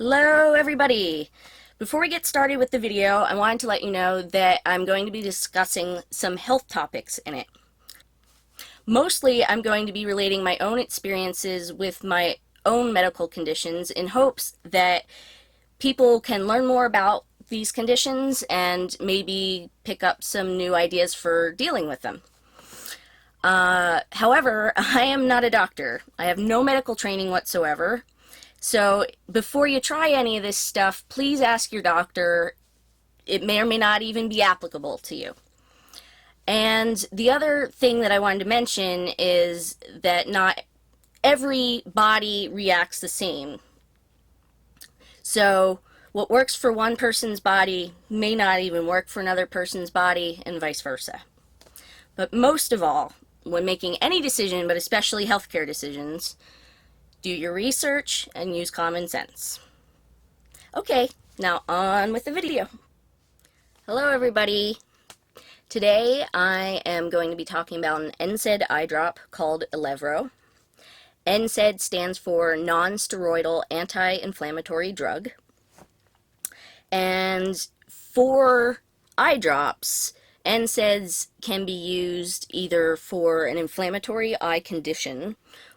Hello everybody! Before we get started with the video, I wanted to let you know that I'm going to be discussing some health topics in it. Mostly I'm going to be relating my own experiences with my own medical conditions in hopes that people can learn more about these conditions and maybe pick up some new ideas for dealing with them. However, I am not a doctor. I have no medical training whatsoever. So before you try any of this stuff, please ask your doctor. It may or may not even be applicable to you. And the other thing that I wanted to mention is that not every body reacts the same. So what works for one person's body may not even work for another person's body, and vice versa. But most of all, when making any decision, but especially healthcare decisions, do your research and use common sense. Okay, now on with the video. Hello everybody. Today I am going to be talking about an NSAID eye drop called Ilevro. NSAID stands for non-steroidal anti-inflammatory drug. And for eye drops, NSAIDs can be used either for an inflammatory eye condition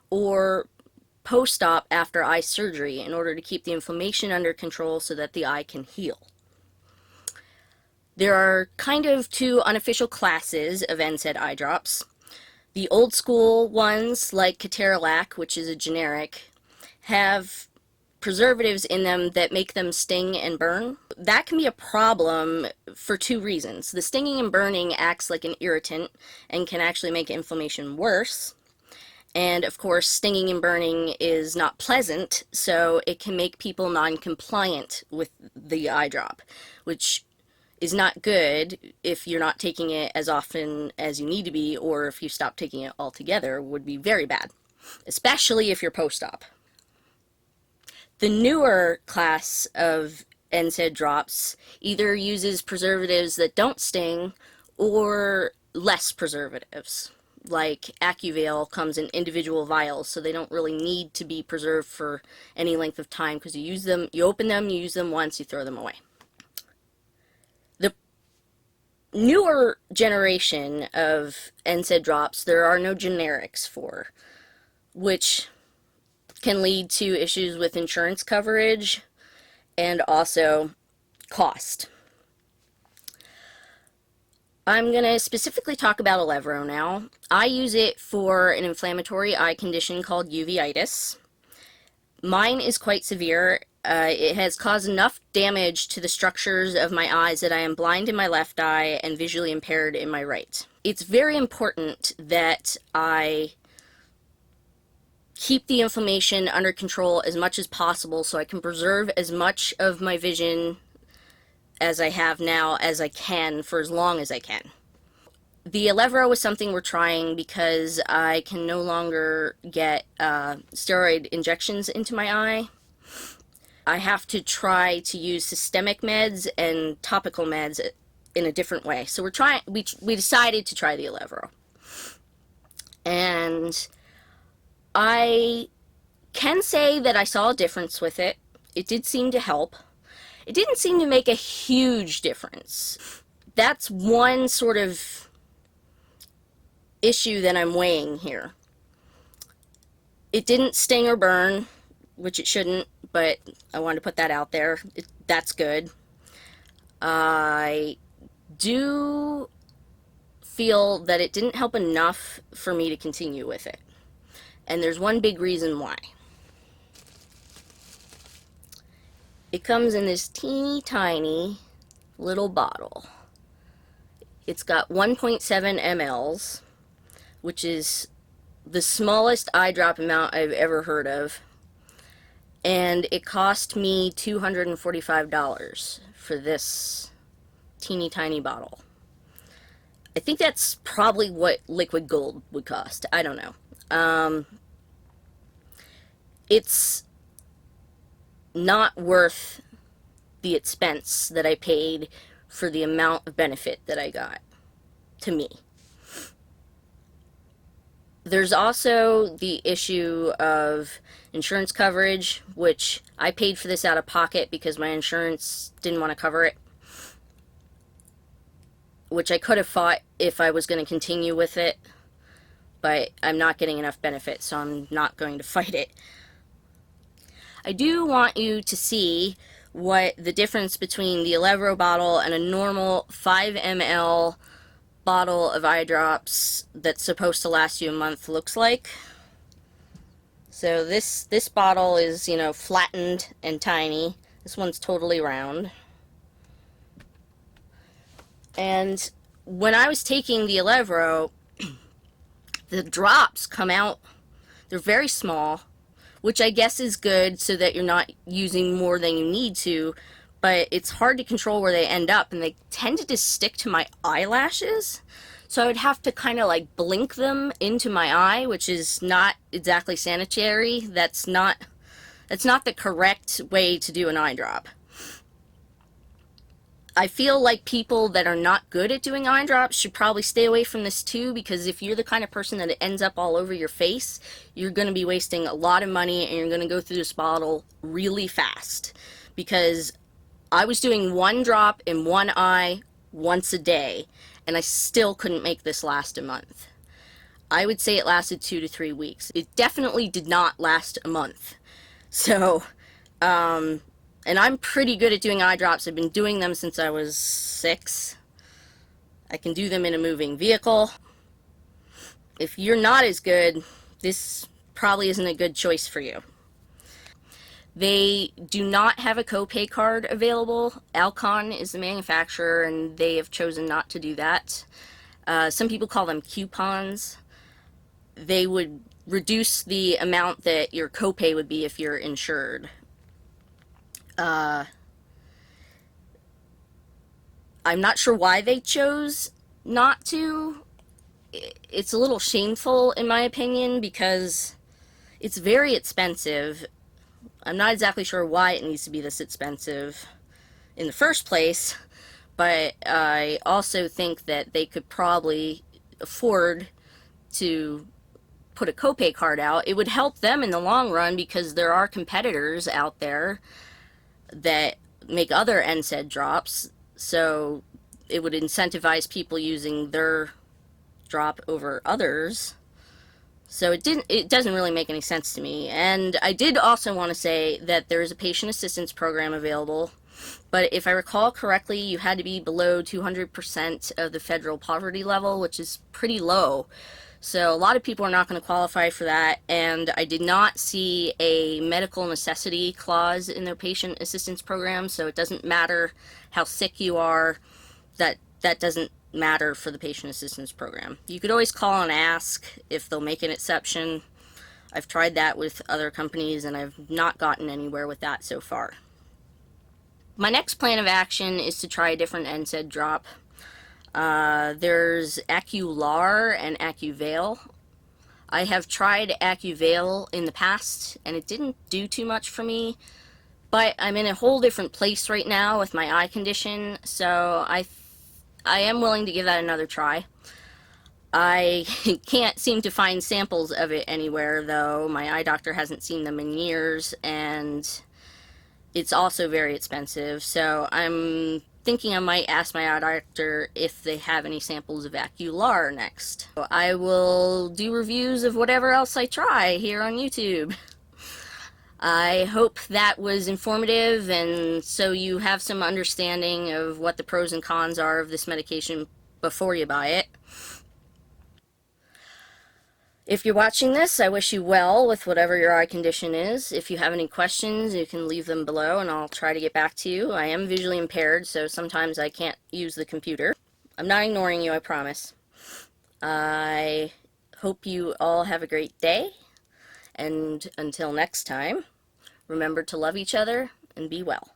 or post-op after eye surgery in order to keep the inflammation under control so that the eye can heal. There are kind of two unofficial classes of NSAID eye drops. The old school ones, like ketorolac, which is a generic, have preservatives in them that make them sting and burn. That can be a problem for two reasons. The stinging and burning acts like an irritant and can actually make inflammation worse. And of course, stinging and burning is not pleasant, so it can make people non-compliant with the eye drop, which is not good if you're not taking it as often as you need to be, or if you stop taking it altogether, would be very bad, especially if you're post-op. The newer class of NSAID drops either uses preservatives that don't sting or less preservatives. Like AccuVail comes in individual vials, so they don't really need to be preserved for any length of time because you use them, you open them, you use them once, you throw them away. The newer generation of NSAID drops, there are no generics for, which can lead to issues with insurance coverage and also cost. I'm going to specifically talk about Ilevro now. I use it for an inflammatory eye condition called uveitis. Mine is quite severe. It has caused enough damage to the structures of my eyes that I am blind in my left eye and visually impaired in my right. It's very important that I keep the inflammation under control as much as possible so I can preserve as much of my vision as I have now as I can for as long as I can. The Ilevro is something we're trying because I can no longer get steroid injections into my eye. I have to try to use systemic meds and topical meds in a different way. So we decided to try the Ilevro. And I can say that I saw a difference with it. It did seem to help. It didn't seem to make a huge difference. That's one sort of issue that I'm weighing here. It didn't sting or burn, which it shouldn't, but I wanted to put that out there. That's good. I do feel that it didn't help enough for me to continue with it. And there's one big reason why. It comes in this teeny tiny little bottle. It's got 1.7 mLs, which is the smallest eye drop amount I've ever heard of. And it cost me $245 for this teeny tiny bottle. I think that's probably what liquid gold would cost. I don't know. It's not worth the expense that I paid for the amount of benefit that I got to me. There's also the issue of insurance coverage, which I paid for this out of pocket because my insurance didn't want to cover it, which I could have fought if I was going to continue with it, but I'm not getting enough benefit, so I'm not going to fight it. I do want you to see what the difference between the Ilevro bottle and a normal 5 ml bottle of eye drops that's supposed to last you a month looks like. So this bottle is, you know, flattened and tiny. This one's totally round. And when I was taking the Ilevro, the drops come out, they're very small, which I guess is good so that you're not using more than you need to, but it's hard to control where they end up, and they tend to just stick to my eyelashes. So I would have to kind of like blink them into my eye, which is not exactly sanitary. That's not the correct way to do an eye drop. I feel like people that are not good at doing eye drops should probably stay away from this too, because if you're the kind of person that it ends up all over your face, you're going to be wasting a lot of money and you're going to go through this bottle really fast. Because I was doing one drop in one eye once a day, and I still couldn't make this last a month. I would say it lasted 2 to 3 weeks. It definitely did not last a month. So, and I'm pretty good at doing eye drops. I've been doing them since I was 6. I can do them in a moving vehicle. If you're not as good, this probably isn't a good choice for you. They do not have a copay card available. Alcon is the manufacturer, and they have chosen not to do that. Some people call them coupons. They would reduce the amount that your copay would be if you're insured. I'm not sure why they chose not to. It's a little shameful in my opinion because it's very expensive. I'm not exactly sure why it needs to be this expensive in the first place, but I also think that they could probably afford to put a copay card out. It would help them in the long run because there are competitors out there that make other NSAID drops, so it would incentivize people using their drop over others. So it doesn't really make any sense to me. And I did also want to say that there is a patient assistance program available, but if I recall correctly, you had to be below 200% of the federal poverty level, which is pretty low. So a lot of people are not going to qualify for that, and I did not see a medical necessity clause in their patient assistance program, so it doesn't matter how sick you are. That doesn't matter for the patient assistance program. You could always call and ask if they'll make an exception. I've tried that with other companies, and I've not gotten anywhere with that so far. My next plan of action is to try a different NSAID drop. There's AccuLar and AccuVail. I have tried AccuVail in the past, and it didn't do too much for me, but I'm in a whole different place right now with my eye condition, so I am willing to give that another try. I can't seem to find samples of it anywhere, though. My eye doctor hasn't seen them in years, and it's also very expensive, so I'm thinking I might ask my eye doctor if they have any samples of AccuLar next. I will do reviews of whatever else I try here on YouTube. I hope that was informative, and so you have some understanding of what the pros and cons are of this medication before you buy it. If you're watching this, I wish you well with whatever your eye condition is. If you have any questions, you can leave them below and I'll try to get back to you. I am visually impaired, so sometimes I can't use the computer. I'm not ignoring you, I promise. I hope you all have a great day, and until next time, remember to love each other and be well.